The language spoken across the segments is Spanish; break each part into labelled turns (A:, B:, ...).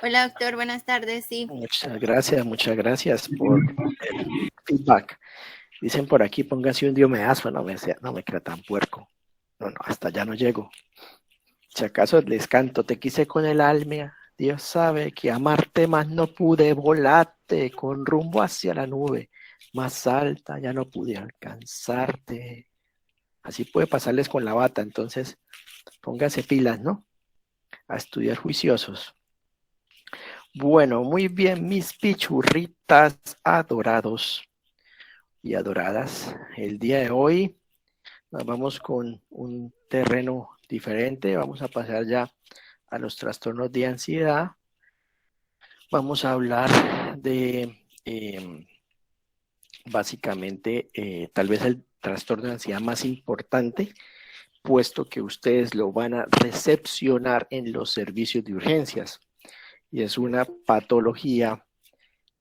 A: Hola doctor, buenas tardes, sí.
B: Muchas gracias por el feedback. Dicen por aquí, póngase un diomedazo, no me crea tan puerco. No, hasta allá no llego. Si acaso les canto, te quise con el alma, Dios sabe que amarte más no pude, volarte con rumbo hacia la nube más alta, ya no pude alcanzarte. Así puede pasarles con la bata, entonces póngase pilas, ¿no? A estudiar juiciosos. Bueno, muy bien, mis pichurritas adorados y adoradas. El día de hoy nos vamos con un terreno diferente. Vamos a pasar ya a los trastornos de ansiedad. Vamos a hablar de básicamente tal vez el trastorno de ansiedad más importante, puesto que ustedes lo van a recepcionar en los servicios de urgencias. Y es una patología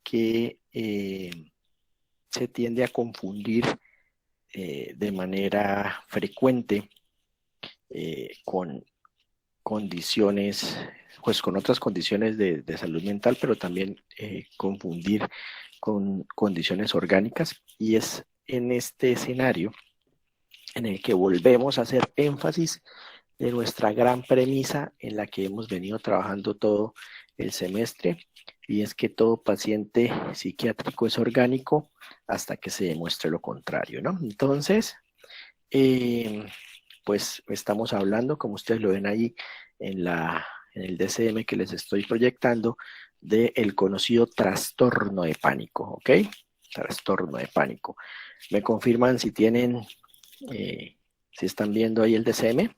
B: que se tiende a confundir de manera frecuente con condiciones, pues con otras condiciones de salud mental, pero también confundir con condiciones orgánicas. Y es en este escenario en el que volvemos a hacer énfasis de nuestra gran premisa en la que hemos venido trabajando todo el semestre, y es que todo paciente psiquiátrico es orgánico hasta que se demuestre lo contrario, ¿no? Entonces, pues estamos hablando, como ustedes lo ven ahí en el DCM que les estoy proyectando, del conocido trastorno de pánico, ¿ok? Trastorno de pánico. ¿Me confirman si tienen, si están viendo ahí el DCM?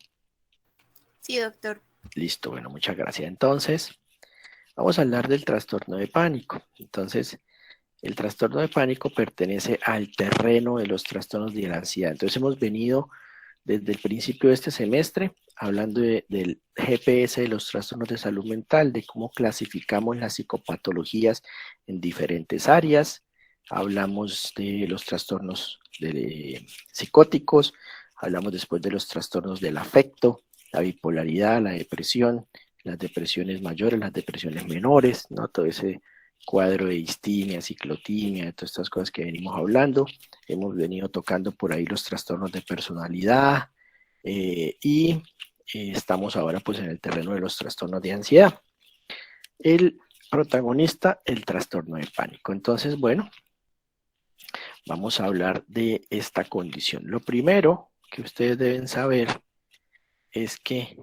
A: Sí, doctor.
B: Listo, bueno, muchas gracias. Entonces, vamos a hablar del trastorno de pánico. Entonces, el trastorno de pánico pertenece al terreno de los trastornos de la ansiedad. Entonces, hemos venido desde el principio de este semestre hablando del GPS de los trastornos de salud mental, de cómo clasificamos las psicopatologías en diferentes áreas. Hablamos de los trastornos psicóticos, hablamos después de los trastornos del afecto, la bipolaridad, la depresión, las depresiones mayores, las depresiones menores, ¿no? Todo ese cuadro de distimia, ciclotimia, de todas estas cosas que venimos hablando. Hemos venido tocando por ahí los trastornos de personalidad y estamos ahora pues en el terreno de los trastornos de ansiedad. El protagonista, el trastorno de pánico. Entonces, bueno, vamos a hablar de esta condición. Lo primero que ustedes deben saber es que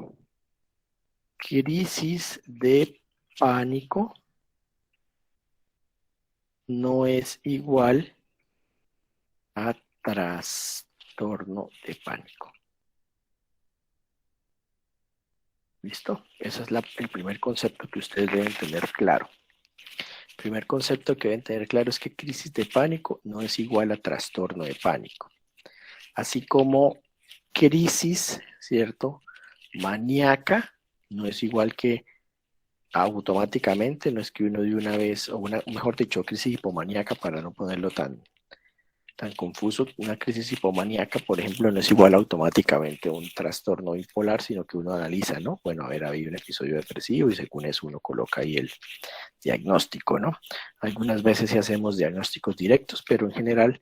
B: crisis de pánico no es igual a trastorno de pánico. ¿Listo? Ese es el primer concepto que ustedes deben tener claro. El primer concepto que deben tener claro es que crisis de pánico no es igual a trastorno de pánico. Así como crisis, ¿cierto? Maníaca no es igual que automáticamente, no es que uno de una vez, o mejor dicho, crisis hipomaníaca para no ponerlo tan confuso. Una crisis hipomaníaca, por ejemplo, no es igual automáticamente a un trastorno bipolar, sino que uno analiza, ¿no? Bueno, a ver, había un episodio depresivo y según eso uno coloca ahí el diagnóstico, ¿no? Algunas veces sí hacemos diagnósticos directos, pero en general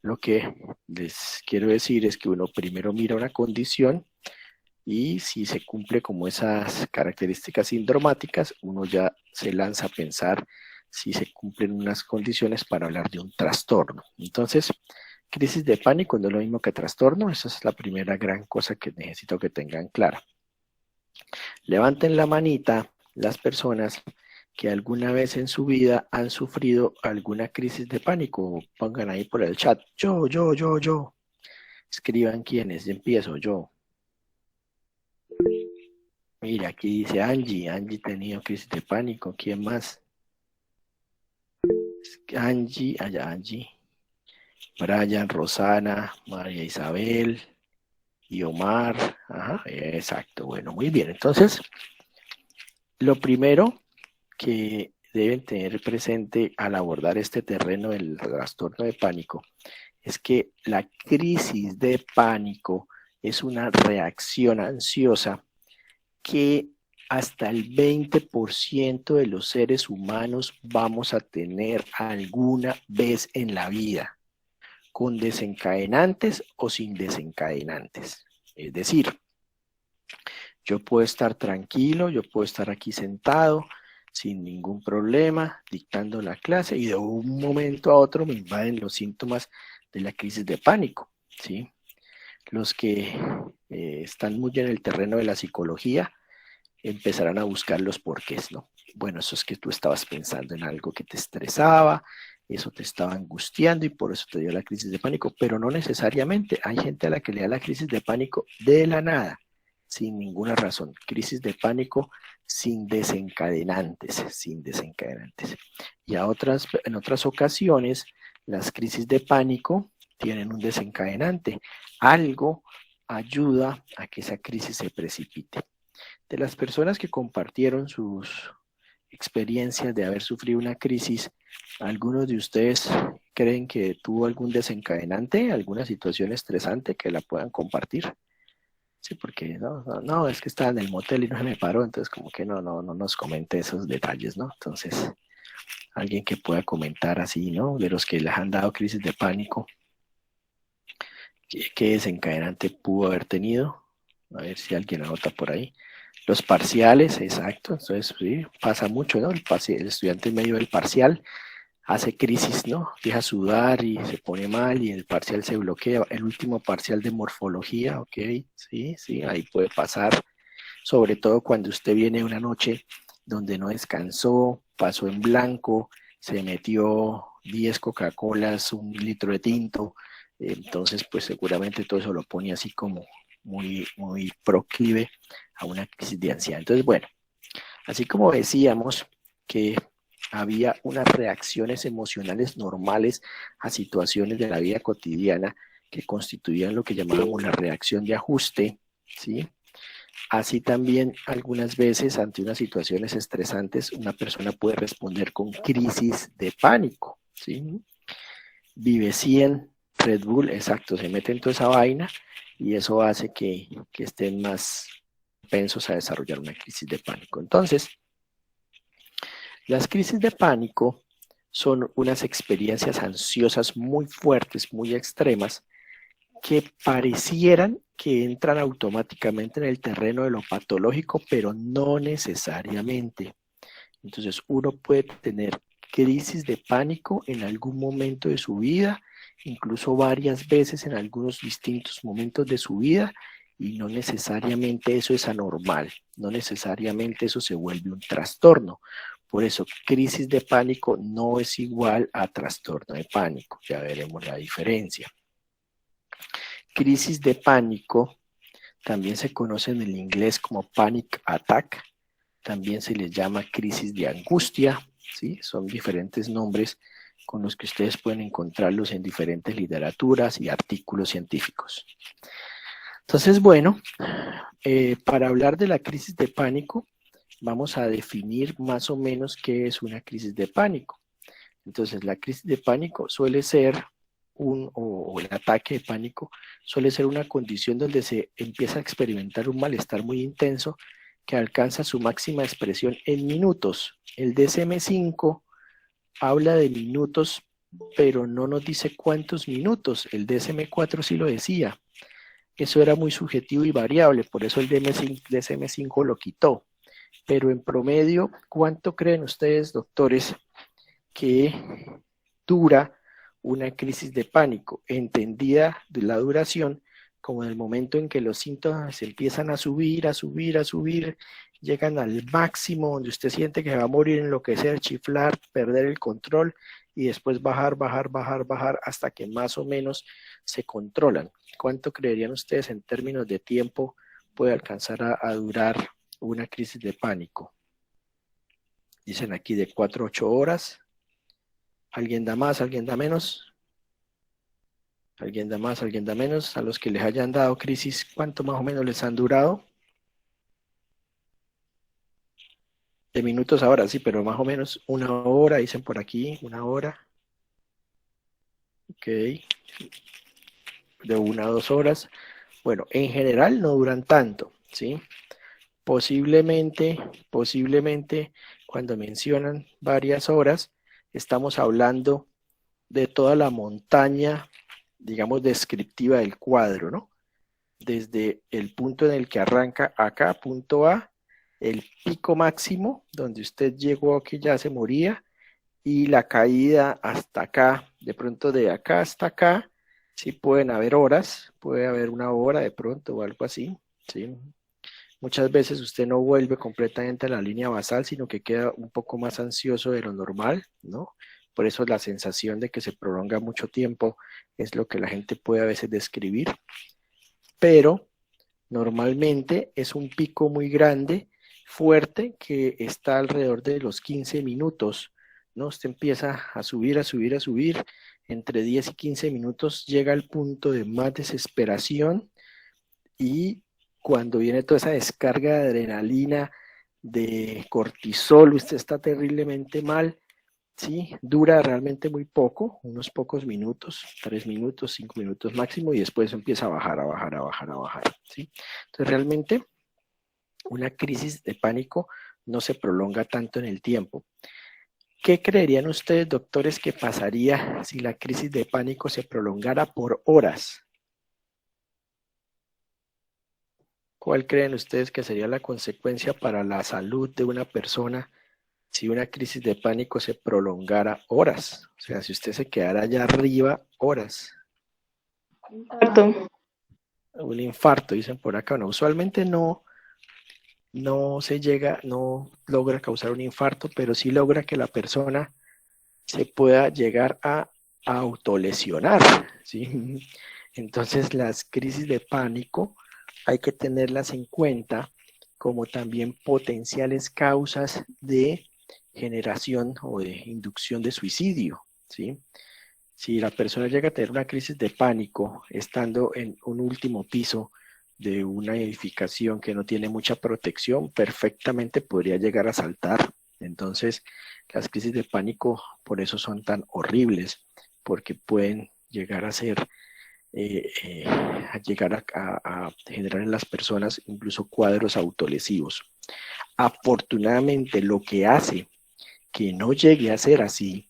B: lo que les quiero decir es que uno primero mira una condición y si se cumple como esas características sindromáticas, uno ya se lanza a pensar si se cumplen unas condiciones para hablar de un trastorno. Entonces, crisis de pánico no es lo mismo que trastorno. Esa es la primera gran cosa que necesito que tengan clara. Levanten la manita las personas que alguna vez en su vida han sufrido alguna crisis de pánico. Pongan ahí por el chat, yo. Escriban quiénes, empiezo yo. Mira, aquí dice Angie ha tenido crisis de pánico. ¿Quién más? Angie, allá Angie, Brian, Rosana, María Isabel y Omar. Ajá, exacto. Bueno, muy bien. Entonces, lo primero que deben tener presente al abordar este terreno del trastorno de pánico es que la crisis de pánico es una reacción ansiosa que hasta el 20% de los seres humanos vamos a tener alguna vez en la vida, con desencadenantes o sin desencadenantes. Es decir, yo puedo estar tranquilo, yo puedo estar aquí sentado sin ningún problema, dictando la clase, y de un momento a otro me invaden los síntomas de la crisis de pánico, ¿sí? Los que están muy en el terreno de la psicología empezarán a buscar los porqués, ¿no? Bueno, eso es que tú estabas pensando en algo que te estresaba, eso te estaba angustiando y por eso te dio la crisis de pánico, pero no necesariamente. Hay gente a la que le da la crisis de pánico de la nada, sin ninguna razón. Crisis de pánico sin desencadenantes, sin desencadenantes. Y en otras ocasiones, las crisis de pánico tienen un desencadenante. Algo ayuda a que esa crisis se precipite. De las personas que compartieron sus experiencias de haber sufrido una crisis, ¿algunos de ustedes creen que tuvo algún desencadenante, alguna situación estresante que la puedan compartir? Sí, porque no, es que estaba en el motel y no se me paró, entonces como que no nos comente esos detalles, ¿no? Entonces, alguien que pueda comentar así, ¿no? De los que les han dado crisis de pánico, ¿qué desencadenante pudo haber tenido? A ver si alguien anota por ahí. Los parciales, exacto, entonces sí, pasa mucho, ¿no? El estudiante en medio del parcial hace crisis, ¿no? Deja sudar y se pone mal y el parcial se bloquea. El último parcial de morfología, ok, sí, ahí puede pasar, sobre todo cuando usted viene una noche donde no descansó, pasó en blanco, se metió 10 Coca-Colas, 1 litro de tinto, entonces pues seguramente todo eso lo pone así como muy proclive a una crisis de ansiedad. Entonces, bueno, así como decíamos que había unas reacciones emocionales normales a situaciones de la vida cotidiana que constituían lo que llamábamos la reacción de ajuste, ¿sí? Así también algunas veces ante unas situaciones estresantes una persona puede responder con crisis de pánico, ¿sí? Vive 100, Red Bull, exacto, se mete en toda esa vaina y eso hace que estén más propensos a desarrollar una crisis de pánico. Entonces, las crisis de pánico son unas experiencias ansiosas muy fuertes, muy extremas, que parecieran que entran automáticamente en el terreno de lo patológico, pero no necesariamente. Entonces, uno puede tener crisis de pánico en algún momento de su vida, incluso varias veces en algunos distintos momentos de su vida, y no necesariamente eso es anormal, no necesariamente eso se vuelve un trastorno. Por eso, crisis de pánico no es igual a trastorno de pánico, ya veremos la diferencia. Crisis de pánico también se conoce en el inglés como panic attack, también se les llama crisis de angustia, ¿sí? Son diferentes nombres con los que ustedes pueden encontrarlos en diferentes literaturas y artículos científicos. Entonces, bueno, para hablar de la crisis de pánico, vamos a definir más o menos qué es una crisis de pánico. Entonces, la crisis de pánico suele ser o el ataque de pánico suele ser una condición donde se empieza a experimentar un malestar muy intenso que alcanza su máxima expresión en minutos. El DSM-5 habla de minutos, pero no nos dice cuántos minutos. El DSM-4 sí lo decía. Eso era muy subjetivo y variable, por eso el DSM-5 lo quitó. Pero en promedio, ¿cuánto creen ustedes, doctores, que dura una crisis de pánico? Entendida de la duración como en el momento en que los síntomas empiezan a subir, llegan al máximo donde usted siente que se va a morir, enloquecer, chiflar, perder el control y después bajar hasta que más o menos se controlan. ¿Cuánto creerían ustedes en términos de tiempo puede alcanzar a durar una crisis de pánico? Dicen aquí de 4 a 8 horas. ¿Alguien da más? ¿Alguien da menos? ¿Alguien da más? ¿Alguien da menos? A los que les hayan dado crisis, ¿cuánto más o menos les han durado? De minutos ahora, sí, pero más o menos 1 hora, dicen por aquí, 1 hora. Ok. De 1 a 2 horas. Bueno, en general no duran tanto, ¿sí? posiblemente, cuando mencionan varias horas, estamos hablando de toda la montaña, digamos, descriptiva del cuadro, ¿no? Desde el punto en el que arranca acá, punto A, el pico máximo, donde usted llegó que ya se moría, y la caída hasta acá, de pronto de acá hasta acá, sí pueden haber horas, puede haber una hora de pronto o algo así, ¿sí? Muchas veces usted no vuelve completamente a la línea basal, sino que queda un poco más ansioso de lo normal, ¿no? Por eso la sensación de que se prolonga mucho tiempo es lo que la gente puede a veces describir, pero normalmente es un pico muy grande, fuerte, que está alrededor de los 15 minutos, ¿no? Usted empieza a subir, a subir, a subir, entre 10 y 15 minutos llega al punto de más desesperación y cuando viene toda esa descarga de adrenalina, de cortisol, usted está terriblemente mal, ¿sí? Dura realmente muy poco, unos pocos minutos, 3 minutos, 5 minutos máximo, y después empieza a bajar, a bajar, a bajar, a bajar, ¿sí? Entonces realmente una crisis de pánico no se prolonga tanto en el tiempo. ¿Qué creerían ustedes, doctores, que pasaría si la crisis de pánico se prolongara por horas? ¿Cuál creen ustedes que sería la consecuencia para la salud de una persona si una crisis de pánico se prolongara horas? O sea, si usted se quedara allá arriba horas.
C: Infarto.
B: Un infarto, dicen por acá. No, usualmente no se llega, no logra causar un infarto, pero sí logra que la persona se pueda llegar a autolesionar, ¿sí? Entonces las crisis de pánico hay que tenerlas en cuenta como también potenciales causas de generación o de inducción de suicidio, ¿sí? Si la persona llega a tener una crisis de pánico estando en un último piso de una edificación que no tiene mucha protección, perfectamente podría llegar a saltar. Entonces, las crisis de pánico por eso son tan horribles, porque pueden llegar a ser, a llegar a generar en las personas incluso cuadros autolesivos. Afortunadamente, lo que hace que no llegue a ser así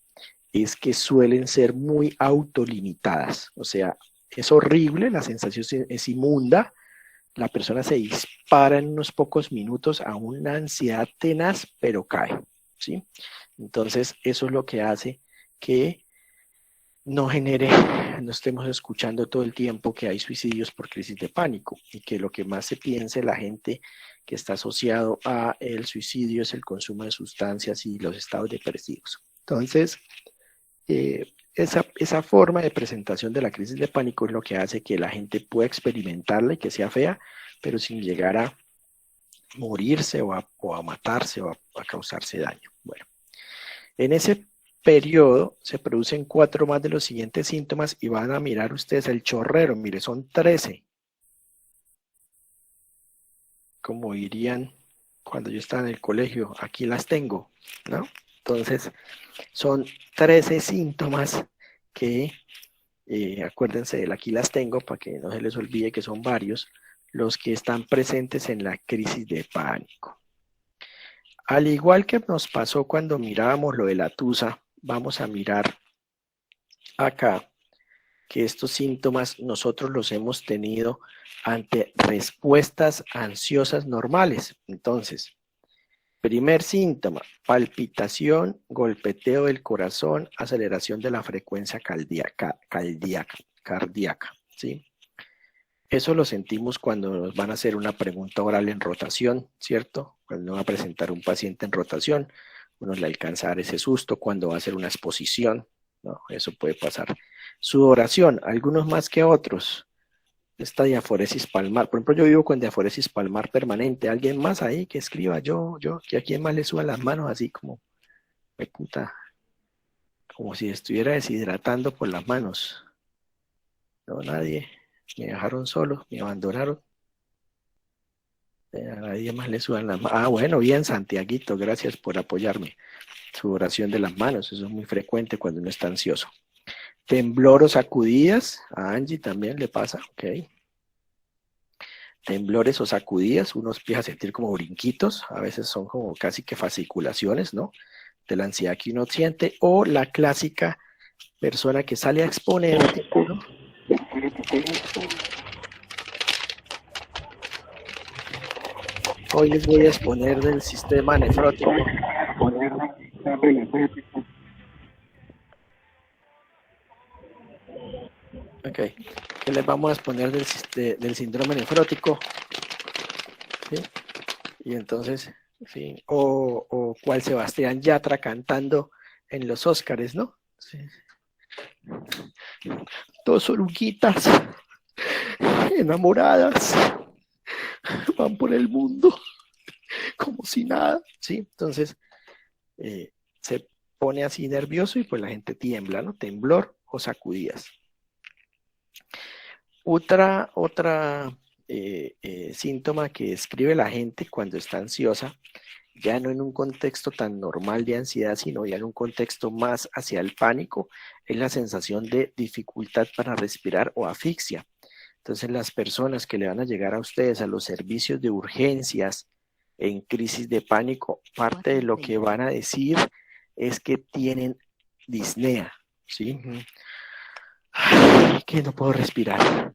B: es que suelen ser muy autolimitadas. O sea, es horrible, la sensación es inmunda, la persona se dispara en unos pocos minutos a una ansiedad tenaz, pero cae, ¿sí? Entonces, eso es lo que hace que no estemos escuchando todo el tiempo que hay suicidios por crisis de pánico y que lo que más se piense la gente que está asociado a el suicidio es el consumo de sustancias y los estados depresivos. Entonces, esa forma de presentación de la crisis de pánico es lo que hace que la gente pueda experimentarla y que sea fea, pero sin llegar a morirse o a matarse o a causarse daño. Bueno, en ese periodo se producen 4 más de los siguientes síntomas y van a mirar ustedes el chorrero. Mire, son 13. Como dirían cuando yo estaba en el colegio, aquí las tengo, ¿no? Entonces, son 13 síntomas que, acuérdense del aquí las tengo para que no se les olvide que son varios, los que están presentes en la crisis de pánico. Al igual que nos pasó cuando mirábamos lo de la tusa, vamos a mirar acá que estos síntomas nosotros los hemos tenido ante respuestas ansiosas normales. Entonces, primer síntoma, palpitación, golpeteo del corazón, aceleración de la frecuencia cardíaca, ¿sí? Eso lo sentimos cuando nos van a hacer una pregunta oral en rotación, ¿cierto? Cuando va a presentar un paciente en rotación, uno le alcanza a dar ese susto cuando va a hacer una exposición, ¿no? Eso puede pasar. Sudoración, algunos más que otros. Esta diaforesis palmar, por ejemplo, yo vivo con diaforesis palmar permanente. ¿Alguien más ahí que escriba? Que a quien más le suban las manos así como, puta, como si estuviera deshidratando por las manos. No, nadie. Me dejaron solo, me abandonaron. A nadie más le sudan las manos. Ah, bueno, bien, Santiaguito, gracias por apoyarme. Sudoración de las manos, eso es muy frecuente cuando uno está ansioso. Temblor o sacudidas, a Angie también le pasa, ok. temblores o sacudidas, uno empieza a sentir como brinquitos, a veces son como casi que fasciculaciones, ¿no? De la ansiedad que uno siente, o la clásica persona que sale a exponer, ¿no? Hoy les voy a exponer del sistema nefrótico. Ok, que les vamos a exponer del síndrome nefrótico, ¿sí? Y entonces, sí, o cual Sebastián Yatra cantando en los Óscares, ¿no? Sí. Dos oruguitas enamoradas van por el mundo como si nada, ¿sí? Entonces, se pone así nervioso y pues la gente tiembla, ¿no? Temblor o sacudidas. Otra síntoma que describe la gente cuando está ansiosa, ya no en un contexto tan normal de ansiedad, sino ya en un contexto más hacia el pánico, es la sensación de dificultad para respirar o asfixia. Entonces, las personas que le van a llegar a ustedes a los servicios de urgencias en crisis de pánico, parte de lo que van a decir es que tienen disnea, ¿sí? Que no puedo respirar,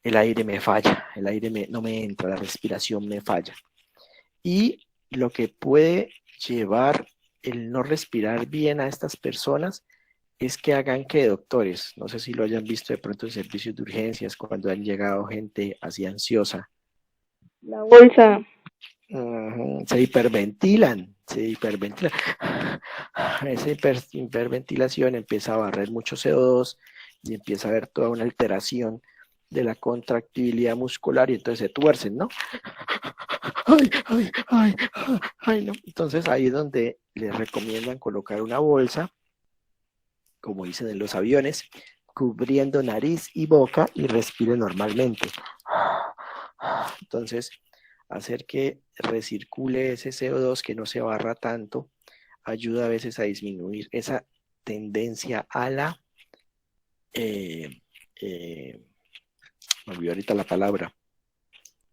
B: el aire me falla, el aire no me entra, la respiración me falla. Y lo que puede llevar el no respirar bien a estas personas es que hagan que doctores, no sé si lo hayan visto de pronto en servicios de urgencias, cuando han llegado gente así ansiosa.
C: La bolsa.
B: Se hiperventilan. Esa hiperventilación empieza a barrer mucho CO2 y empieza a haber toda una alteración de la contractibilidad muscular y entonces se tuercen, ¿no? Ay, no. Entonces ahí es donde les recomiendan colocar una bolsa, como dicen en los aviones, cubriendo nariz y boca y respire normalmente. Entonces, hacer que recircule ese CO2, que no se barra tanto, ayuda a veces a disminuir esa tendencia a la, me olvidé ahorita la palabra,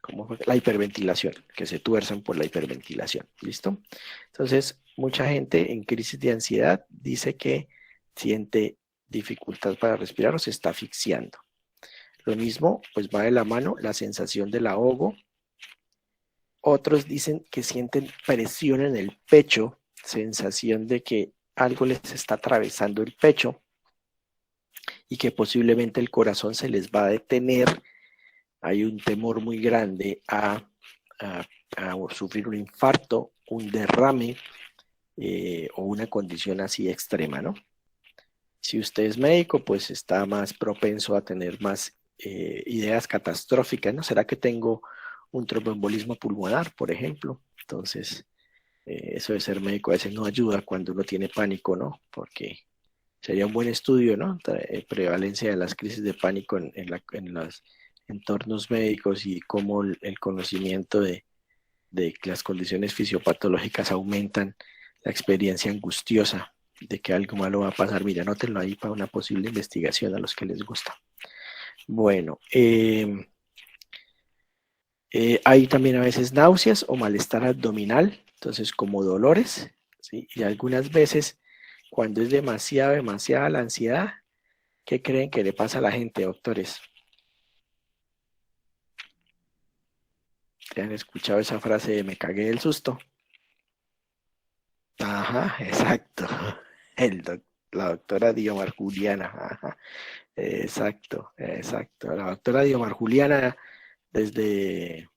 B: ¿cómo fue? La hiperventilación, que se tuerzan por la hiperventilación, ¿listo? Entonces, mucha gente en crisis de ansiedad dice que siente dificultad para respirar o se está asfixiando. Lo mismo, pues va de la mano la sensación del ahogo. Otros dicen que sienten presión en el pecho, sensación de que algo les está atravesando el pecho y que posiblemente el corazón se les va a detener. Hay un temor muy grande a sufrir un infarto, un derrame o una condición así extrema, ¿no? Si usted es médico, pues está más propenso a tener más ideas catastróficas, ¿no? ¿Será que tengo un tromboembolismo pulmonar, por ejemplo? Entonces, eso de ser médico a veces no ayuda cuando uno tiene pánico, ¿no? Porque sería un buen estudio, ¿no? Prevalencia de las crisis de pánico en los entornos médicos y cómo el conocimiento de las condiciones fisiopatológicas aumentan la experiencia angustiosa de que algo malo va a pasar. Mira, anótenlo ahí para una posible investigación a los que les gusta. Bueno, hay también a veces náuseas o malestar abdominal, entonces como dolores, ¿sí? Y algunas veces cuando es demasiada la ansiedad, ¿qué creen que le pasa a la gente, doctores? ¿Te han escuchado esa frase de me cagué del susto? Ajá, exacto. La doctora Diomar Juliana, ajá. Exacto. La doctora Diomar Juliana desde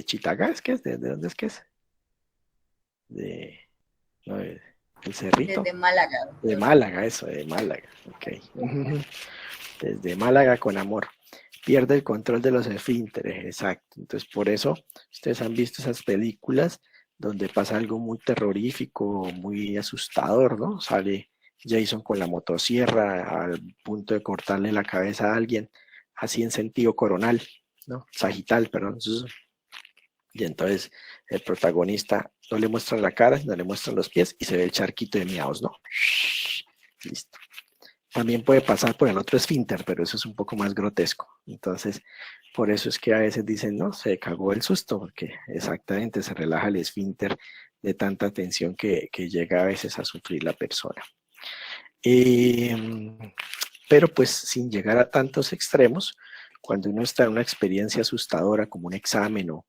B: Chitagá, ¿es que es? ¿De dónde es que es? No, el Cerrito.
A: Desde Málaga.
B: De Málaga, eso, de Málaga. Ok. Desde Málaga con amor. Pierde el control de los esfínteres, exacto. Entonces, por eso, ustedes han visto esas películas donde pasa algo muy terrorífico, muy asustador, ¿no? Sale Jason con la motosierra al punto de cortarle la cabeza a alguien, así en sentido coronal, ¿no? Sagital, perdón. Y entonces el protagonista no le muestra la cara, no le muestran los pies y se ve el charquito de miaos, ¿no? Listo. también puede pasar por el otro esfínter, pero eso es un poco más grotesco. Entonces, por eso es que a veces dicen, no, se cagó el susto, porque exactamente se relaja el esfínter de tanta tensión que llega a veces a sufrir la persona. Pero pues sin llegar a tantos extremos, cuando uno está en una experiencia asustadora como un examen o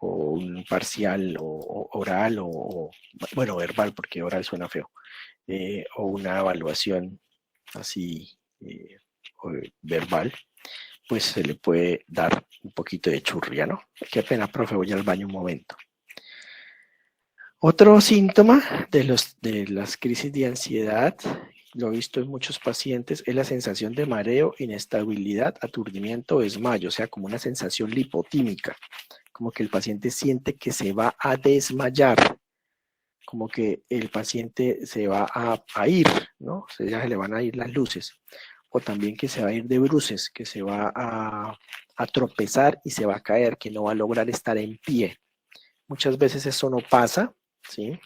B: un parcial o oral o, bueno, verbal, porque oral suena feo, o una evaluación así verbal, pues se le puede dar un poquito de churria, ¿no? Qué pena, profe, voy al baño un momento. Otro síntoma de las crisis de ansiedad, lo he visto en muchos pacientes, es la sensación de mareo, inestabilidad, aturdimiento o desmayo, o sea, como una sensación lipotímica, como que el paciente siente que se va a desmayar, como que el paciente se va a ir, ¿no? O sea, ya se le van a ir las luces, o también que se va a ir de bruces, que se va a tropezar y se va a caer, que no va a lograr estar en pie. Muchas veces eso no pasa, ¿sí?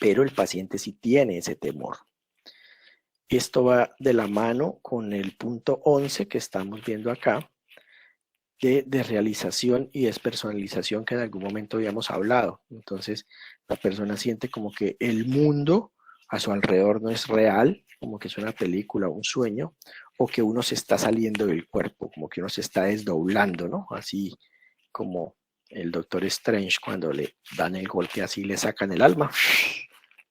B: Pero el paciente sí tiene ese temor. Esto va de la mano con el punto 11 que estamos viendo acá, de realización y despersonalización que en algún momento habíamos hablado. Entonces, la persona siente como que el mundo a su alrededor no es real, como que es una película, un sueño, o que uno se está saliendo del cuerpo, como que uno se está desdoblando, ¿no? Así como el Doctor Strange cuando le dan el golpe así, le sacan el alma,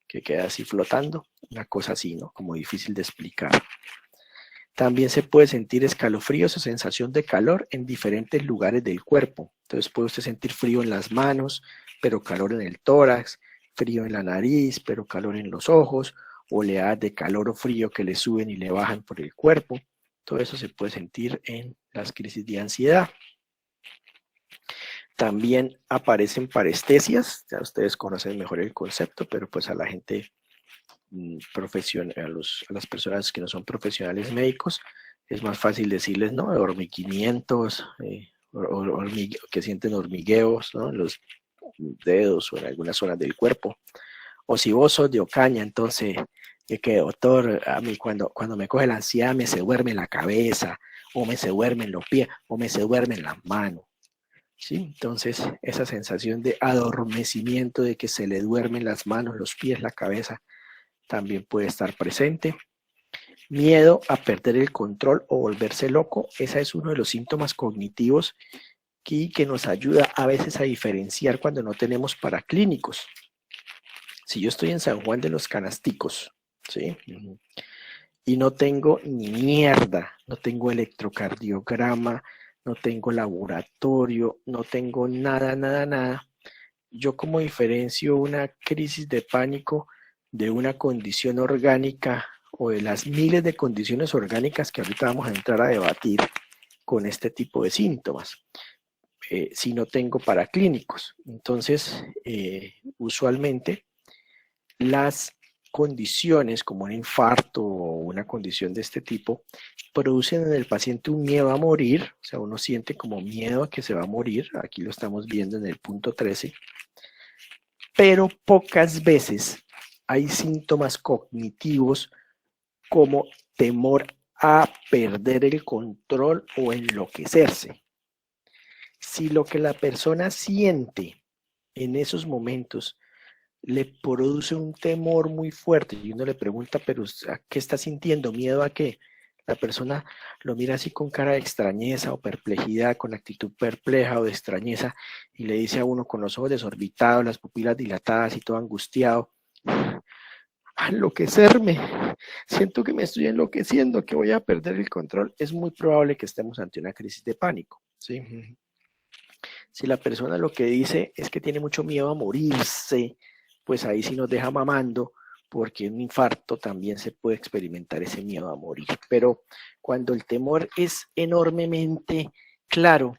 B: que queda así flotando, una cosa así, ¿no? Como difícil de explicar. También se puede sentir escalofríos o sensación de calor en diferentes lugares del cuerpo. Entonces puede usted sentir frío en las manos, pero calor en el tórax, frío en la nariz, pero calor en los ojos, oleadas de calor o frío que le suben y le bajan por el cuerpo. Todo eso se puede sentir en las crisis de ansiedad. También aparecen parestesias, ya ustedes conocen mejor el concepto, pero pues a la gente a las personas que no son profesionales médicos, es más fácil decirles, ¿no? Hormiguimientos, que sienten hormigueos, ¿no? En los dedos o en algunas zonas del cuerpo. O si vos sos de Ocaña, entonces, que doctor, a mí cuando me coge la ansiedad me se duerme la cabeza, o me se duermen los pies, o me se duermen las manos. ¿Sí? Entonces, esa sensación de adormecimiento, de que se le duermen las manos, los pies, la cabeza, también puede estar presente. Miedo a perder el control o volverse loco, ese es uno de los síntomas cognitivos que nos ayuda a veces a diferenciar cuando no tenemos paraclínicos. Si yo estoy en San Juan de los Canasticos, ¿sí? Y no tengo ni mierda, no tengo electrocardiograma, no tengo laboratorio, no tengo nada, yo como diferencio una crisis de pánico de una condición orgánica o de las miles de condiciones orgánicas que ahorita vamos a entrar a debatir con este tipo de síntomas, si no tengo paraclínicos. Entonces, usualmente las condiciones como un infarto o una condición de este tipo producen en el paciente un miedo a morir, o sea, uno siente como miedo a que se va a morir, aquí lo estamos viendo en el punto 13, pero pocas veces hay síntomas cognitivos como temor a perder el control o enloquecerse. Si lo que la persona siente en esos momentos le produce un temor muy fuerte y uno le pregunta, pero ¿a qué está sintiendo? ¿Miedo a qué? La persona lo mira así con cara de extrañeza o perplejidad, con actitud perpleja o de extrañeza y le dice a uno con los ojos desorbitados, las pupilas dilatadas y todo angustiado, a enloquecerme, siento que me estoy enloqueciendo, que voy a perder el control. Es muy probable que estemos ante una crisis de pánico, ¿sí? Si la persona lo que dice es que tiene mucho miedo a morirse, pues ahí sí nos deja mamando, porque en un infarto también se puede experimentar ese miedo a morir. Pero cuando el temor es enormemente claro,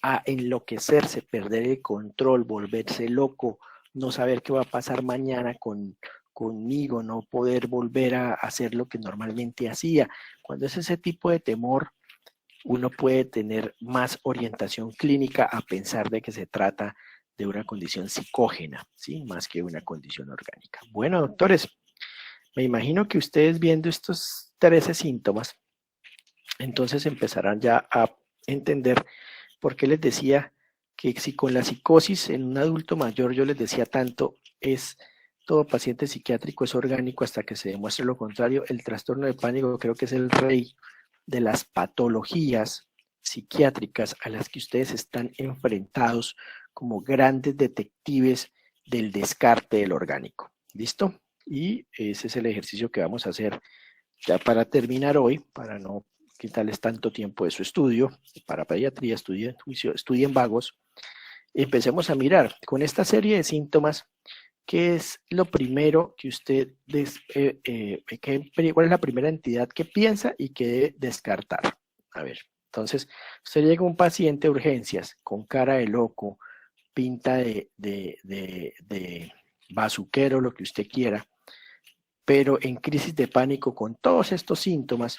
B: a enloquecerse, perder el control, volverse loco, no saber qué va a pasar mañana conmigo, no poder volver a hacer lo que normalmente hacía. Cuando es ese tipo de temor, uno puede tener más orientación clínica a pensar de que se trata de una condición psicógena, ¿sí? Más que una condición orgánica. Bueno, doctores, me imagino que ustedes viendo estos 13 síntomas, entonces empezarán ya a entender por qué les decía que si con la psicosis en un adulto mayor yo les decía tanto, es todo paciente psiquiátrico es orgánico hasta que se demuestre lo contrario. El trastorno de pánico creo que es el rey de las patologías psiquiátricas a las que ustedes están enfrentados como grandes detectives del descarte del orgánico. ¿Listo? Y ese es el ejercicio que vamos a hacer ya para terminar hoy, para no quitarles tanto tiempo de su estudio, para pediatría, estudien vagos. Empecemos a mirar con esta serie de síntomas. ¿Qué es lo primero que usted, cuál es la primera entidad que piensa y que debe descartar? A ver, entonces, usted llega a un paciente de urgencias con cara de loco, pinta de bazuquero, lo que usted quiera, pero en crisis de pánico con todos estos síntomas,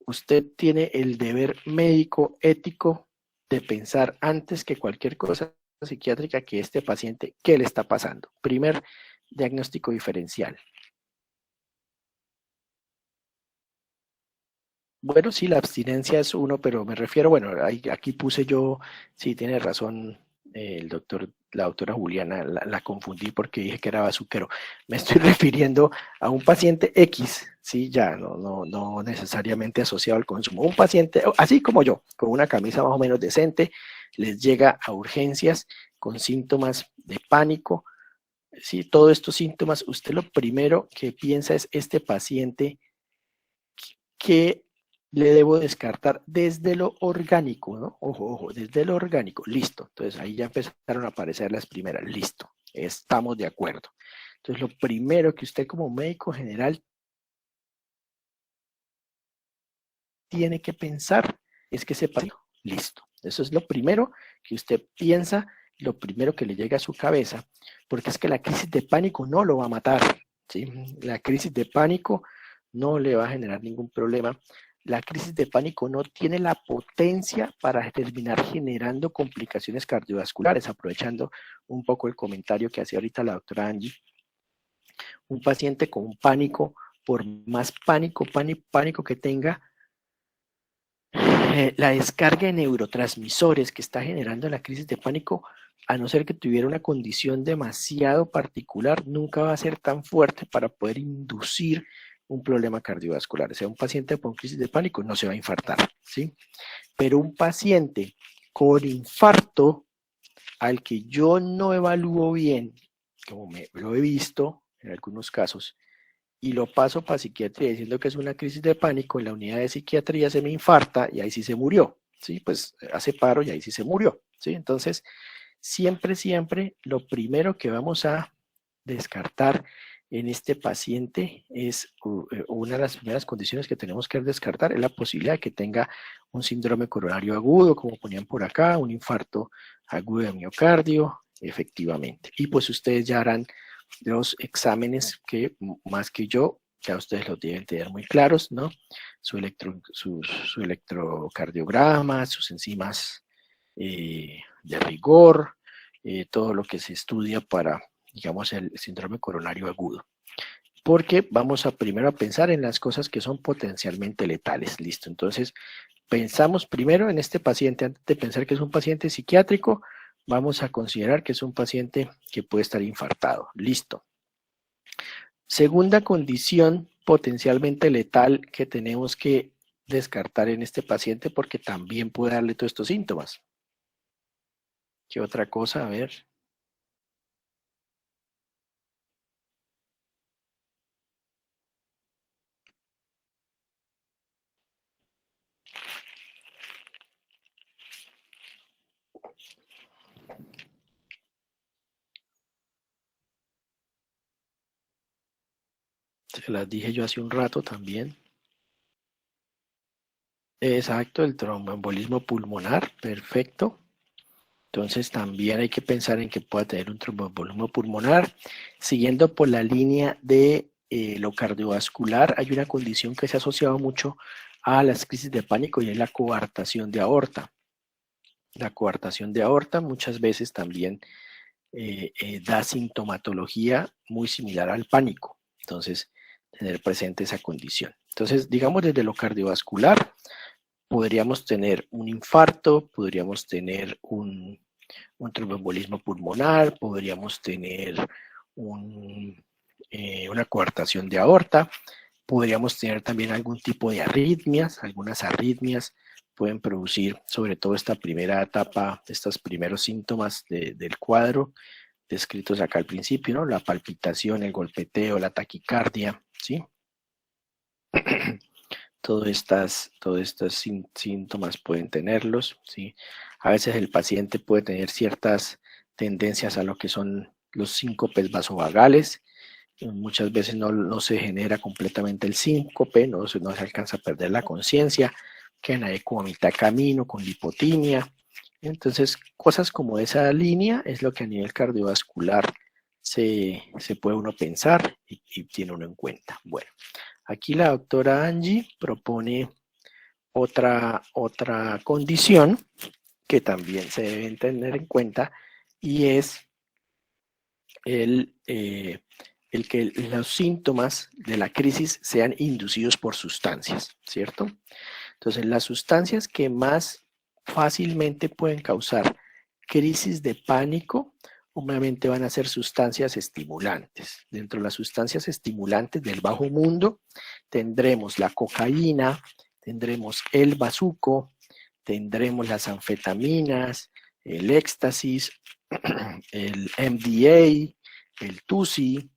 B: usted tiene el deber médico, ético, de pensar antes que cualquier cosa psiquiátrica que este paciente, ¿qué le está pasando? Primer diagnóstico diferencial. Bueno, sí, la abstinencia es uno, pero me refiero, bueno, aquí puse yo, sí, tiene razón la doctora Juliana, la confundí porque dije que era bazuquero. Me estoy refiriendo a un paciente X, sí, ya, no necesariamente asociado al consumo. Un paciente, así como yo, con una camisa más o menos decente, les llega a urgencias con síntomas de pánico. Sí, todos estos síntomas, usted lo primero que piensa es este paciente que le debo descartar desde lo orgánico, ¿no? Ojo, desde lo orgánico, listo. Entonces ahí ya empezaron a aparecer las primeras, listo, estamos de acuerdo. Entonces lo primero que usted como médico general tiene que pensar es que ese paciente, listo. Eso es lo primero que usted piensa, lo primero que le llega a su cabeza, porque es que la crisis de pánico no lo va a matar, ¿sí? La crisis de pánico no le va a generar ningún problema. La crisis de pánico no tiene la potencia para terminar generando complicaciones cardiovasculares, aprovechando un poco el comentario que hacía ahorita la doctora Angie. Un paciente con pánico, por más pánico que tenga, la descarga de neurotransmisores que está generando la crisis de pánico, a no ser que tuviera una condición demasiado particular, nunca va a ser tan fuerte para poder inducir un problema cardiovascular. O sea, un paciente con crisis de pánico no se va a infartar, ¿sí? Pero un paciente con infarto, al que yo no evalúo bien, como lo he visto en algunos casos, y lo paso para psiquiatría diciendo que es una crisis de pánico, en la unidad de psiquiatría se me infarta y ahí sí se murió, ¿sí? Pues hace paro y ahí sí se murió, ¿sí? Entonces, siempre, lo primero que vamos a descartar en este paciente es una de las primeras condiciones que tenemos que descartar, es la posibilidad de que tenga un síndrome coronario agudo, como ponían por acá, un infarto agudo de miocardio, efectivamente. Y pues ustedes ya harán los exámenes que más que yo, ya ustedes los deben tener muy claros, ¿no? Su electrocardiograma, sus enzimas de rigor, todo lo que se estudia para, digamos, el síndrome coronario agudo. Porque vamos a primero a pensar en las cosas que son potencialmente letales, listo. Entonces, pensamos primero en este paciente, antes de pensar que es un paciente psiquiátrico, vamos a considerar que es un paciente que puede estar infartado, listo. Segunda condición potencialmente letal que tenemos que descartar en este paciente porque también puede darle todos estos síntomas. ¿Qué otra cosa? A ver. Se las dije yo hace un rato también. Exacto, el tromboembolismo pulmonar, perfecto. Entonces también hay que pensar en que pueda tener un tromboembolismo pulmonar. Siguiendo por la línea de lo cardiovascular, hay una condición que se ha asociado mucho a las crisis de pánico y es la coartación de aorta. La coartación de aorta muchas veces también da sintomatología muy similar al pánico. Entonces, tener presente esa condición. Entonces, digamos desde lo cardiovascular, podríamos tener un infarto, podríamos tener un tromboembolismo pulmonar, podríamos tener una coartación de aorta, podríamos tener también algún tipo de arritmias, algunas arritmias pueden producir sobre todo esta primera etapa, estos primeros síntomas del cuadro descritos acá al principio, ¿no? La palpitación, el golpeteo, la taquicardia, ¿sí? Todos estos síntomas pueden tenerlos, ¿sí? A veces el paciente puede tener ciertas tendencias a lo que son los síncopes vasovagales. Muchas veces no se genera completamente el síncope, no se alcanza a perder la conciencia, quedan ahí como a mitad camino, con lipotimia. Entonces, cosas como esa línea es lo que a nivel cardiovascular se puede uno pensar y tiene uno en cuenta. Bueno, aquí la doctora Angie propone otra condición que también se debe tener en cuenta y es el que los síntomas de la crisis sean inducidos por sustancias, ¿cierto? Entonces, las sustancias que más fácilmente pueden causar crisis de pánico, obviamente van a ser sustancias estimulantes. Dentro de las sustancias estimulantes del bajo mundo, tendremos la cocaína, tendremos el bazuco, tendremos las anfetaminas, el éxtasis, el MDA, el TUSI,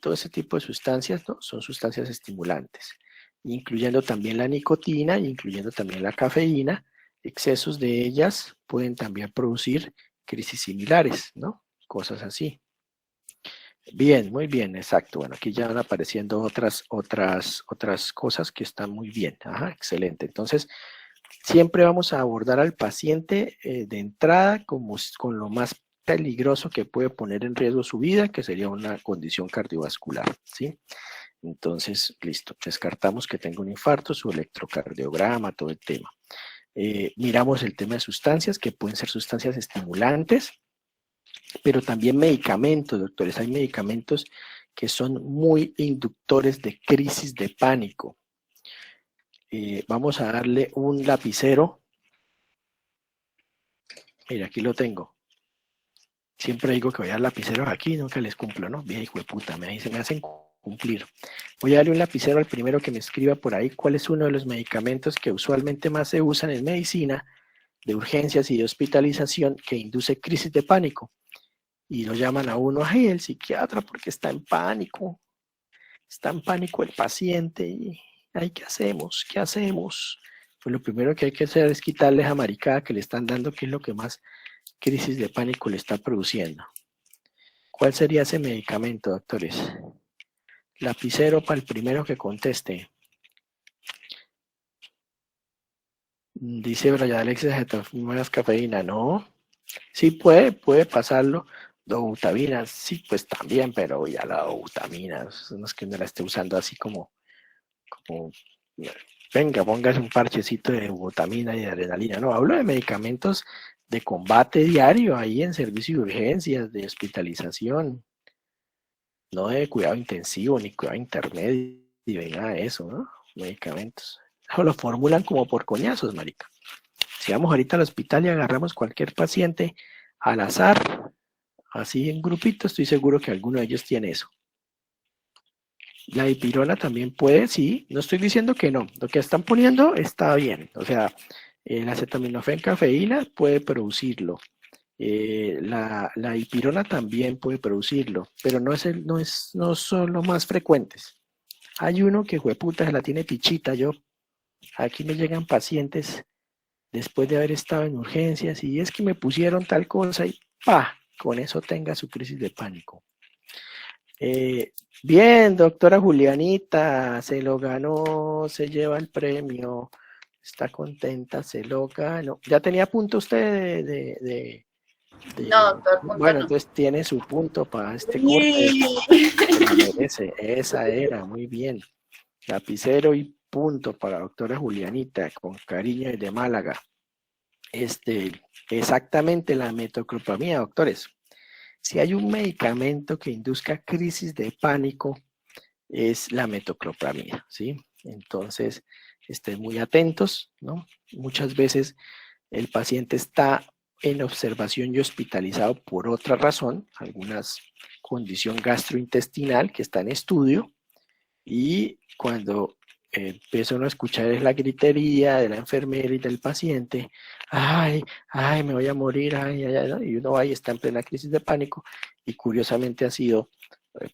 B: todo ese tipo de sustancias, ¿no? Son sustancias estimulantes, incluyendo también la nicotina, incluyendo también la cafeína. Excesos de ellas pueden también producir crisis similares, ¿no? Cosas así. Bien, muy bien, exacto. Bueno, aquí ya van apareciendo otras cosas que están muy bien. Ajá, excelente. Entonces, siempre vamos a abordar al paciente de entrada con lo más peligroso que puede poner en riesgo su vida, que sería una condición cardiovascular, ¿sí? Entonces, listo, descartamos que tenga un infarto, su electrocardiograma, todo el tema. Miramos el tema de sustancias, que pueden ser sustancias estimulantes, pero también medicamentos, doctores. Hay medicamentos que son muy inductores de crisis de pánico. Vamos a darle un lapicero. Mira, aquí lo tengo. Siempre digo que voy a dar lapiceros aquí, nunca les cumplo, ¿no? Bien, hijo de puta, me hacen cumplir. Voy a darle un lapicero al primero que me escriba por ahí cuál es uno de los medicamentos que usualmente más se usan en medicina, de urgencias y de hospitalización, que induce crisis de pánico. Y lo llaman a uno, ay, el psiquiatra, porque está en pánico el paciente, y ay, ¿qué hacemos? ¿Qué hacemos? Pues lo primero que hay que hacer es quitarle esa maricada que le están dando, que es lo que más crisis de pánico le está produciendo. ¿Cuál sería ese medicamento, doctores? Lapicero para el primero que conteste. Dice Brian Alexis, más cafeína, ¿no? Sí puede pasarlo. Dobutamina, sí, pues también, pero ya la dobutamina, no es que no la esté usando así como venga, póngase un parchecito de dobutamina y de adrenalina. No, hablo de medicamentos de combate diario ahí en servicio de urgencias, de hospitalización, no de cuidado intensivo ni cuidado intermedio ni nada de eso, ¿no? Medicamentos. Eso lo formulan como por coñazos, marica. Si vamos ahorita al hospital y agarramos cualquier paciente al azar, así en grupito, estoy seguro que alguno de ellos tiene eso. La dipirona también puede, sí, no estoy diciendo que no. Lo que están poniendo está bien. O sea, la acetaminofén cafeína puede producirlo. La dipirona también puede producirlo, pero no son los más frecuentes. Hay uno que, jueputa, se la tiene pichita. Aquí me llegan pacientes después de haber estado en urgencias y es que me pusieron tal cosa y ¡pa! Con eso tenga su crisis de pánico. Bien, doctora Julianita, se lo ganó, se lleva el premio, está contenta, se lo ganó. ¿Ya tenía punto usted
A: No, doctor, punto
B: bueno,
A: no.
B: entonces tiene su punto para este corte. Se la merece, esa era, muy bien. Lapicero y punto para doctora Julianita, con cariño y de Málaga. Exactamente la metoclopramida, doctores. Si hay un medicamento que induzca crisis de pánico, es la metoclopramida, ¿sí? Entonces, estén muy atentos, ¿no? Muchas veces el paciente está en observación y hospitalizado por otra razón, alguna condición gastrointestinal que está en estudio, y cuando empieza uno a escuchar la gritería de la enfermera y del paciente, ay, ay, me voy a morir, ay, ay, ay, ¿no? Y uno va y está en plena crisis de pánico, y curiosamente ha sido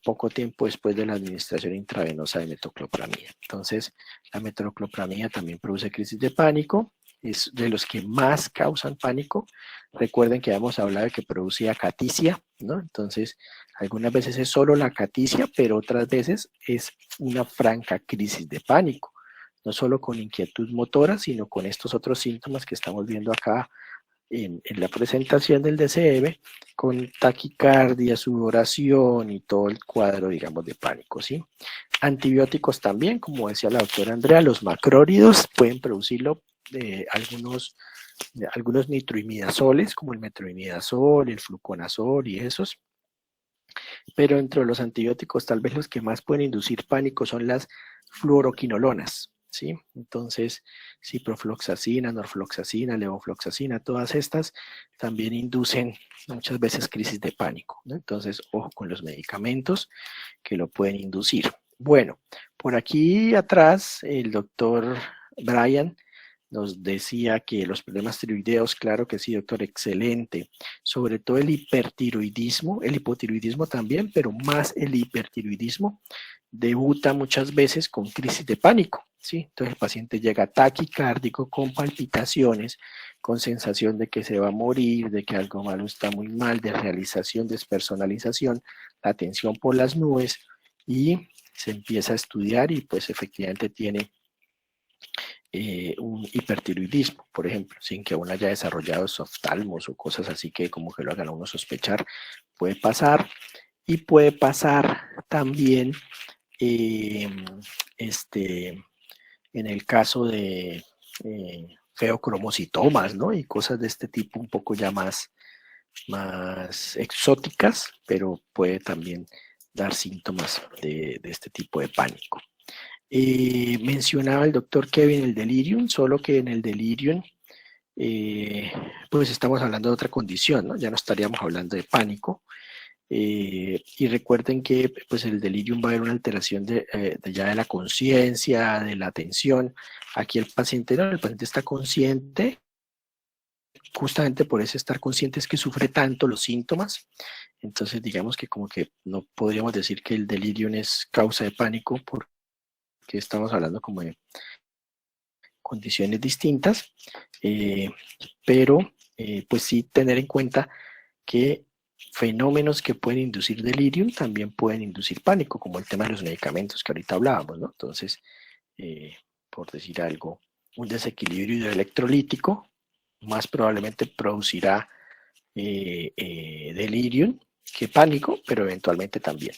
B: poco tiempo después de la administración intravenosa de metoclopramida. Entonces, la metoclopramida también produce crisis de pánico, es de los que más causan pánico. Recuerden que habíamos hablado de que producía acaticia, ¿no? Entonces, algunas veces es solo la acaticia, pero otras veces es una franca crisis de pánico, no solo con inquietud motora, sino con estos otros síntomas que estamos viendo acá en la presentación del DCM, con taquicardia, sudoración y todo el cuadro, digamos, de pánico, ¿sí? Antibióticos también, como decía la doctora Andrea, los macrólidos pueden producirlo, algunos nitroimidazoles, como el metroimidazol, el fluconazol y esos. Pero entre los antibióticos, tal vez los que más pueden inducir pánico son las fluoroquinolonas, ¿sí? Entonces, ciprofloxacina, norfloxacina, levofloxacina, todas estas también inducen muchas veces crisis de pánico, ¿no? Entonces, ojo con los medicamentos que lo pueden inducir. Bueno, por aquí atrás, el doctor Brian nos decía que los problemas tiroideos, claro que sí, doctor, excelente. Sobre todo el hipertiroidismo, el hipotiroidismo también, pero más el hipertiroidismo, debuta muchas veces con crisis de pánico, ¿sí? Entonces el paciente llega taquicárdico, con palpitaciones, con sensación de que se va a morir, de que algo malo está muy mal, de realización, despersonalización, la tensión por las nubes, y se empieza a estudiar y pues efectivamente tiene un hipertiroidismo, por ejemplo, sin que uno haya desarrollado oftalmos o cosas así que como que lo hagan a uno sospechar, puede pasar. Y puede pasar también en el caso de feocromocitomas, ¿no? Y cosas de este tipo un poco ya más exóticas, pero puede también dar síntomas de este tipo de pánico. Mencionaba el doctor Kevin el delirium, solo que en el delirium pues estamos hablando de otra condición, ¿no? Ya no estaríamos hablando de pánico. Y recuerden que pues el delirium va a haber una alteración ya de la conciencia, de la atención. Aquí el paciente no, el paciente está consciente, justamente por eso estar consciente es que sufre tanto los síntomas. Entonces digamos que como que no podríamos decir que el delirium es causa de pánico, porque estamos hablando como de condiciones distintas, pero pues sí tener en cuenta que fenómenos que pueden inducir delirium también pueden inducir pánico, como el tema de los medicamentos que ahorita hablábamos, ¿no? Entonces, por decir algo, un desequilibrio hidroelectrolítico más probablemente producirá delirium que pánico, pero eventualmente también.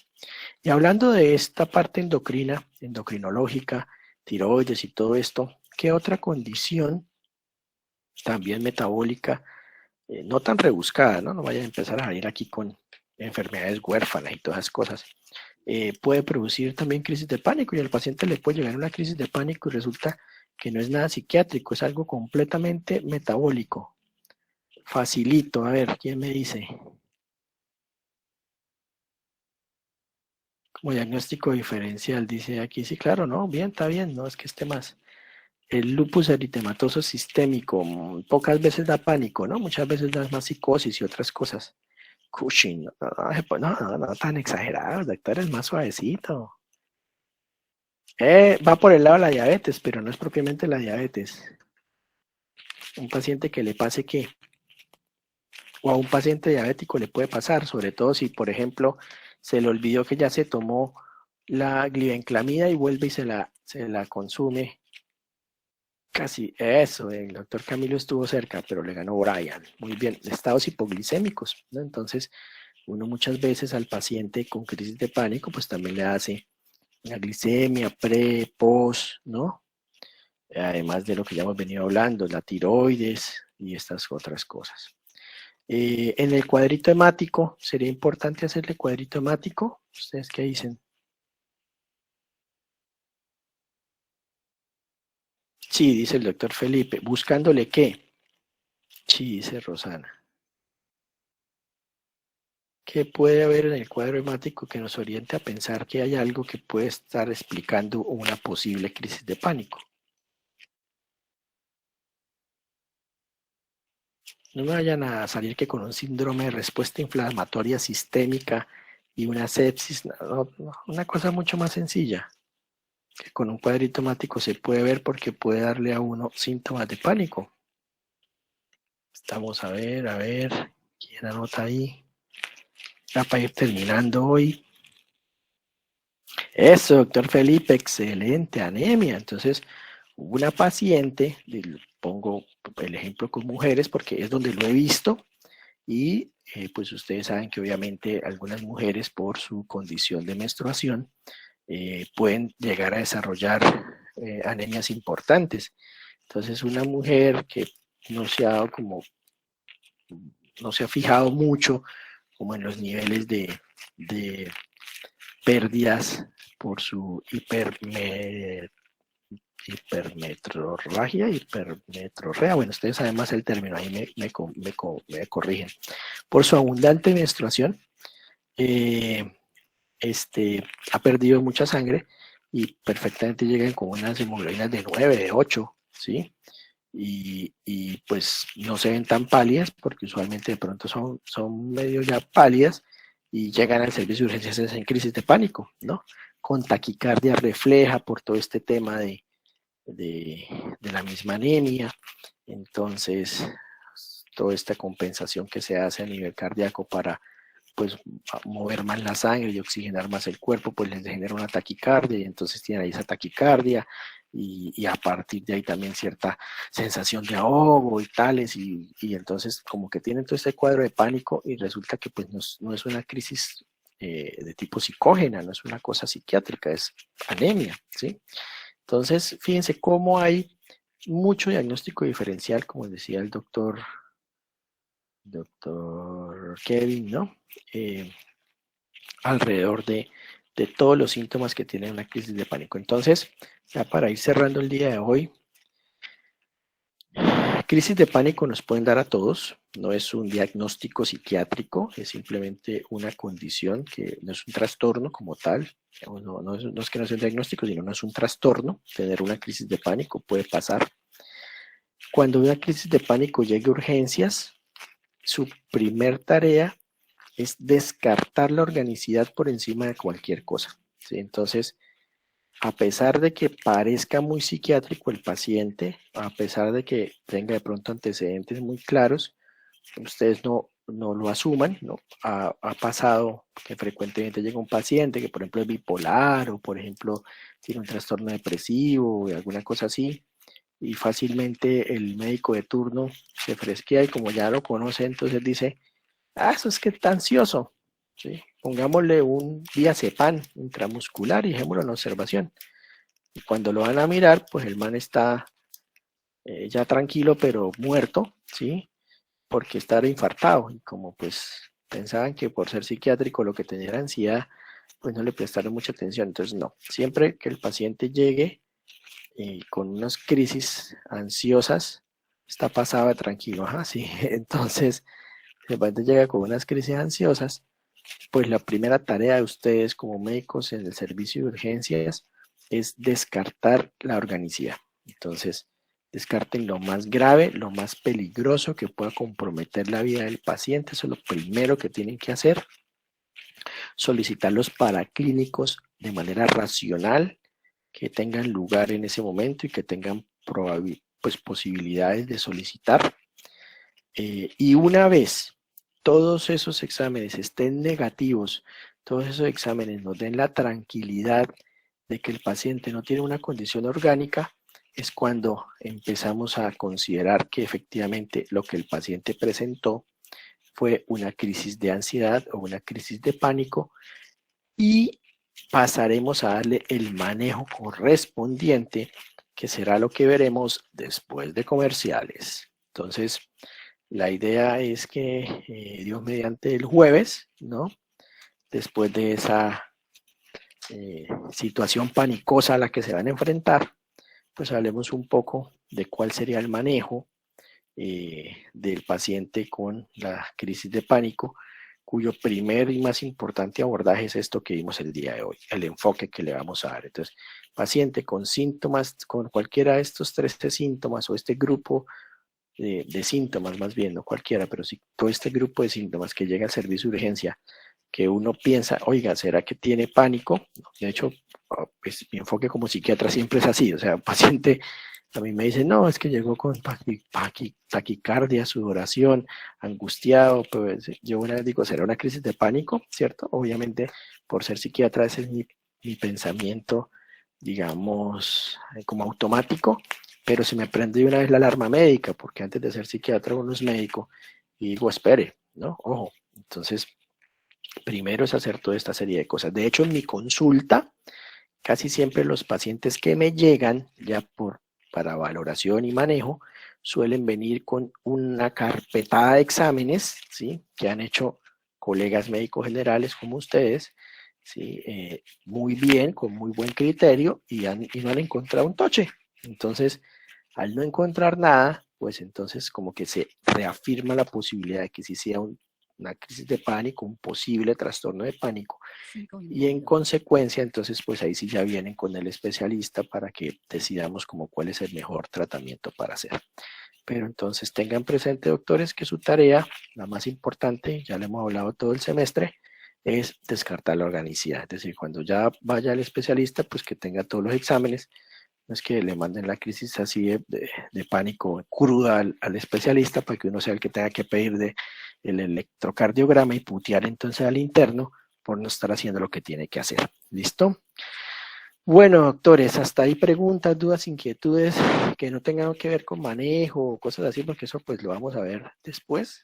B: Y hablando de esta parte endocrina, endocrinológica, tiroides y todo esto, ¿qué otra condición también metabólica, no tan rebuscada, ¿no? No vayan a empezar a ir aquí con enfermedades huérfanas y todas esas cosas, puede producir también crisis de pánico, y al paciente le puede llegar una crisis de pánico y resulta que no es nada psiquiátrico, es algo completamente metabólico. Facilito, a ver, ¿quién me dice? Como diagnóstico diferencial, dice aquí, sí, claro, no, bien, está bien, no es que esté más. El lupus eritematoso sistémico, pocas veces da pánico, ¿no? Muchas veces da más psicosis y otras cosas. Cushing, no, tan exagerado, doctor, es más suavecito. Va por el lado de la diabetes, pero no es propiamente la diabetes. Un paciente que le pase qué, o a un paciente diabético le puede pasar, sobre todo si, por ejemplo, se le olvidó que ya se tomó la glibenclamida y vuelve y se la consume. Casi eso, el doctor Camilo estuvo cerca, pero le ganó Brian. Muy bien, estados hipoglicémicos, ¿no? Entonces, uno muchas veces al paciente con crisis de pánico, pues también le hace la glicemia, pre, post, ¿no? Además de lo que ya hemos venido hablando, la tiroides y estas otras cosas. En el cuadrito hemático, ¿sería importante hacerle cuadrito hemático? ¿Ustedes qué dicen? Sí, dice el doctor Felipe. ¿Buscándole qué? Sí, dice Rosana. ¿Qué puede haber en el cuadro hemático que nos oriente a pensar que hay algo que puede estar explicando una posible crisis de pánico? No me vayan a salir que con un síndrome de respuesta inflamatoria sistémica y una sepsis, una cosa mucho más sencilla, que con un cuadrito hemático se puede ver porque puede darle a uno síntomas de pánico. Estamos a ver, ¿quién anota ahí? Ya para ir terminando hoy. Eso, doctor Felipe, excelente, anemia. Entonces, una paciente, pongo el ejemplo con mujeres porque es donde lo he visto, y pues ustedes saben que obviamente algunas mujeres por su condición de menstruación pueden llegar a desarrollar anemias importantes. Entonces, una mujer que no se ha no se ha fijado mucho como en los niveles de pérdidas por su hipermetrorragia, bueno, ustedes saben más el término, ahí me corrigen. Por su abundante menstruación, ha perdido mucha sangre y perfectamente llegan con unas hemoglobinas de 9, de 8, ¿sí? Y pues no se ven tan pálidas porque usualmente de pronto son medio ya pálidas y llegan al servicio de urgencias en crisis de pánico, ¿no? Con taquicardia refleja por todo este tema de la misma anemia. Entonces, toda esta compensación que se hace a nivel cardíaco para pues mover más la sangre y oxigenar más el cuerpo, pues les genera una taquicardia y entonces tienen ahí esa taquicardia y a partir de ahí también cierta sensación de ahogo y tales y entonces como que tienen todo este cuadro de pánico y resulta que pues no es una crisis de tipo psicógena, no es una cosa psiquiátrica, es anemia, ¿sí? Entonces, fíjense cómo hay mucho diagnóstico diferencial, como decía el doctor Kevin, ¿no? Alrededor de todos los síntomas que tiene una crisis de pánico. Entonces, ya para ir cerrando el día de hoy, crisis de pánico nos pueden dar a todos, no es un diagnóstico psiquiátrico, es simplemente una condición que no es un trastorno como tal, no es que no sea un diagnóstico, sino no es un trastorno. Tener una crisis de pánico puede pasar. Cuando una crisis de pánico llegue a urgencias, su primer tarea es descartar la organicidad por encima de cualquier cosa, ¿sí? Entonces, a pesar de que parezca muy psiquiátrico el paciente, a pesar de que tenga de pronto antecedentes muy claros, ustedes no lo asuman, ¿no? Ha pasado que frecuentemente llega un paciente que, por ejemplo, es bipolar o, por ejemplo, tiene un trastorno depresivo o alguna cosa así, y fácilmente el médico de turno se fresquea y como ya lo conoce, entonces dice, eso es que está ansioso, ¿sí? Pongámosle un diazepam intramuscular y dejémoslo en observación. Y cuando lo van a mirar, pues el man está ya tranquilo, pero muerto, ¿sí? Porque estaba infartado. Y como pues pensaban que por ser psiquiátrico lo que tenía era ansiedad, pues no le prestaron mucha atención. Entonces, no. Siempre que el paciente llegue con unas crisis ansiosas, está pasado tranquilo, ajá, sí. Entonces, el paciente llega con unas crisis ansiosas, pues la primera tarea de ustedes como médicos en el servicio de urgencias es descartar la organicidad. Entonces, descarten lo más grave, lo más peligroso que pueda comprometer la vida del paciente. Eso es lo primero que tienen que hacer. Solicitar los paraclínicos de manera racional, que tengan lugar en ese momento y que tengan pues, posibilidades de solicitar. Y una vez todos esos exámenes estén negativos, todos esos exámenes nos den la tranquilidad de que el paciente no tiene una condición orgánica, es cuando empezamos a considerar que efectivamente lo que el paciente presentó fue una crisis de ansiedad o una crisis de pánico y pasaremos a darle el manejo correspondiente, que será lo que veremos después de comerciales. Entonces, la idea es que Dios mediante el jueves, ¿no? Después de esa situación panicosa a la que se van a enfrentar, pues hablemos un poco de cuál sería el manejo del paciente con la crisis de pánico, cuyo primer y más importante abordaje es esto que vimos el día de hoy, el enfoque que le vamos a dar. Entonces, paciente con síntomas, con cualquiera de estos tres síntomas o este grupo de síntomas, más bien, no cualquiera, pero sí todo este grupo de síntomas que llega al servicio de urgencia, que uno piensa, oiga, ¿será que tiene pánico? De hecho, pues mi enfoque como psiquiatra siempre es así, o sea, un paciente a mí me dice, no, es que llegó con taquicardia, sudoración, angustiado, pues yo una vez digo, ¿será una crisis de pánico? ¿Cierto? Obviamente, por ser psiquiatra, ese es mi pensamiento, digamos, como automático, pero se me prende de una vez la alarma médica, porque antes de ser psiquiatra uno es médico, y digo, espere, ¿no? Ojo, entonces, primero es hacer toda esta serie de cosas. De hecho, en mi consulta, casi siempre los pacientes que me llegan ya para valoración y manejo suelen venir con una carpetada de exámenes, ¿sí? Que han hecho colegas médicos generales como ustedes, ¿sí? Muy bien, con muy buen criterio y no han encontrado un toche. Entonces, al no encontrar nada, pues entonces como que se reafirma la posibilidad de que sí sea una crisis de pánico, un posible trastorno de pánico, y en consecuencia, entonces, pues ahí sí ya vienen con el especialista para que decidamos como cuál es el mejor tratamiento para hacer. Pero entonces tengan presente, doctores, que su tarea, la más importante, ya le hemos hablado todo el semestre, es descartar la organicidad. Es decir, cuando ya vaya al especialista, pues que tenga todos los exámenes. No es que le manden la crisis así de pánico cruda al especialista para que uno sea el que tenga que pedir el electrocardiograma y putear entonces al interno por no estar haciendo lo que tiene que hacer. ¿Listo? Bueno, doctores, hasta ahí preguntas, dudas, inquietudes que no tengan que ver con manejo o cosas así, porque eso pues lo vamos a ver después.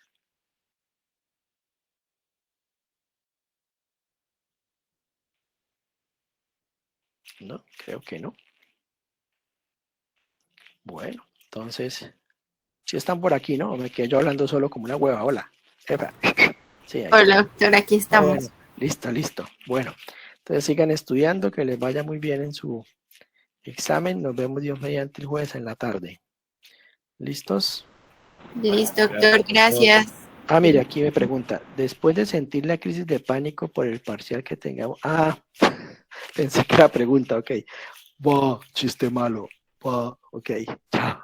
B: No, creo que no. Bueno, entonces, si están por aquí, ¿no? Me quedé yo hablando solo como una hueva. Hola. Epa. Sí, ahí
A: Hola,
B: está.
A: doctor, aquí estamos.
B: Bueno, listo. Bueno, entonces sigan estudiando, que les vaya muy bien en su examen. Nos vemos Dios mediante el jueves en la tarde. ¿Listos?
A: Listo, doctor, gracias.
B: Ah, mire, aquí me pregunta, después de sentir la crisis de pánico por el parcial que tengamos... Ah, pensé que era pregunta, ok. Va, chiste malo. Va, ok, chao.